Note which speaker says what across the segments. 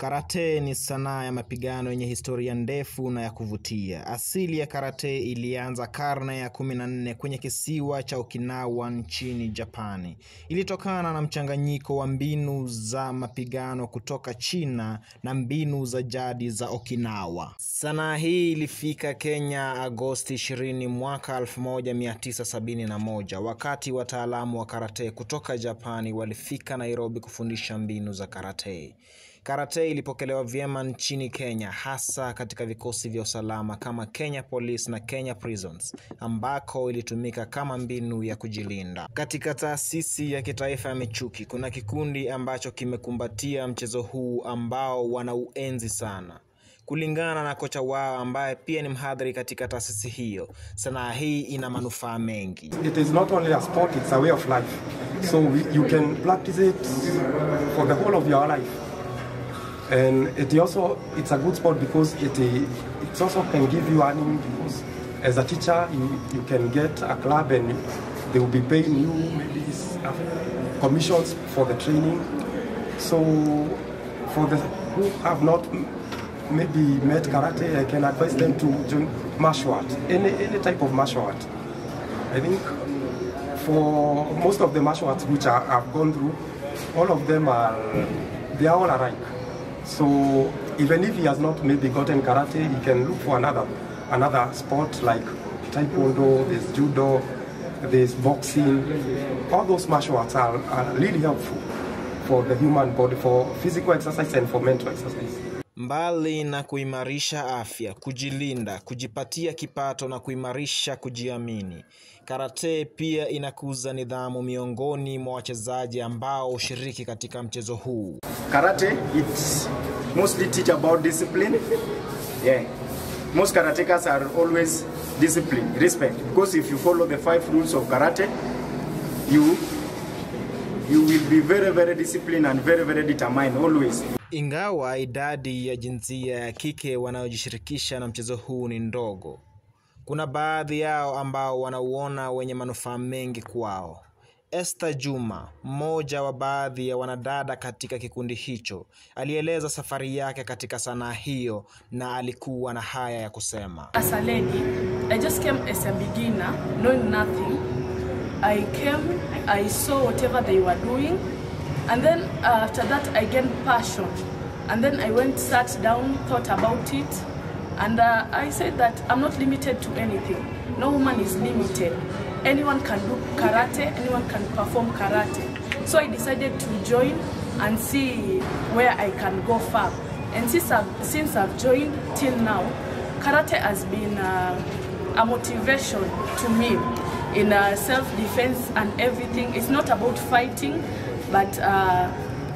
Speaker 1: Karate ni sanaa ya mapigano yenye historia ndefu na ya kuvutia. Asili ya karate ilianza karne ya 14 kwenye kisiwa cha Okinawa nchini Japani. Ilitokana na mchanganyiko wa mbinu za mapigano kutoka China na mbinu za jadi za Okinawa. Sanaa hii ilifika Kenya Agosti 20 mwaka 1971 wakati wataalamu wa karate kutoka Japani walifika Nairobi kufundisha mbinu za karate. Karate ilipokelewa vyema nchini Kenya, hasa katika vikosi vya usalama kama Kenya Police na Kenya Prisons, ambako ilitumika kama mbinu ya kujilinda. Katika taasisi ya kitaifa ya Michuki, kuna kikundi ambacho kimekumbatia mchezo huu ambao wanauenzi sana. Kulingana na kocha wao ambaye pia ni mhadhiri katika taasisi hiyo, sanaa hii ina manufaa mengi.
Speaker 2: It is not only a sport, it's a way of life. So you can practice it for the whole of your life. And it's a good sport because it also can give you earning, because as a teacher you can get a club and they will be paying you maybe commissions for the training. So for the who have not maybe met karate, I can advise them to join martial art, any type of martial art. I think for most of the martial arts which I've gone through, all of them they are all alike. So even if he has not maybe gotten karate, he can look for another sport like taekwondo, there's judo, there's boxing. All those martial arts are really helpful for the human body, for physical exercise and for mental exercise.
Speaker 1: Mbali na kuimarisha afya, kujilinda, kujipatia kipato na kuimarisha kujiamini, karate pia inakuza nidhamu miongoni mwa wachezaji ambao hushiriki katika mchezo huu.
Speaker 3: Karate, it's mostly teach about discipline. Yeah. Most karatekas are always discipline, respect. Because if you follow the 5 rules of karate, you will be very, very disciplined and very, very determined always.
Speaker 1: Ingawa idadi ya jinsia ya kike wanaojishirikisha na mchezo huu ni ndogo, kuna baadhi yao ambao wanauona wenye manufaa mengi kwao. Esther Juma, mmoja wa baadhi ya wanadada katika kikundi hicho, alieleza safari yake katika sanaa hiyo na alikuwa na haya ya kusema.
Speaker 4: As a lady, I just came as a beginner, knowing nothing. I came, I saw whatever they were doing, and then after that I gained passion. And then I went, sat down, thought about it, and I said that I'm not limited to anything. No woman is limited. Anyone can do karate, anyone can perform karate. So I decided to join and see where I can go far. And since I've joined till now, karate has been a motivation to me in self-defense and everything. It's not about fighting, but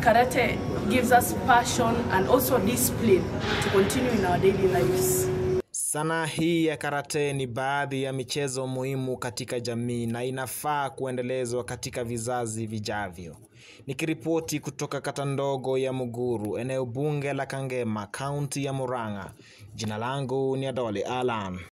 Speaker 4: karate gives us passion and also discipline to continue in our daily lives.
Speaker 1: Sanaa hii ya karate ni baadhi ya michezo muhimu katika jamii na inafaa kuendelezwa katika vizazi vijavyo. Nikiripoti kutoka kata ndogo ya Muguru, eneo bunge la Kangema, kaunti ya Murang'a. Jina langu ni Adoli Alan.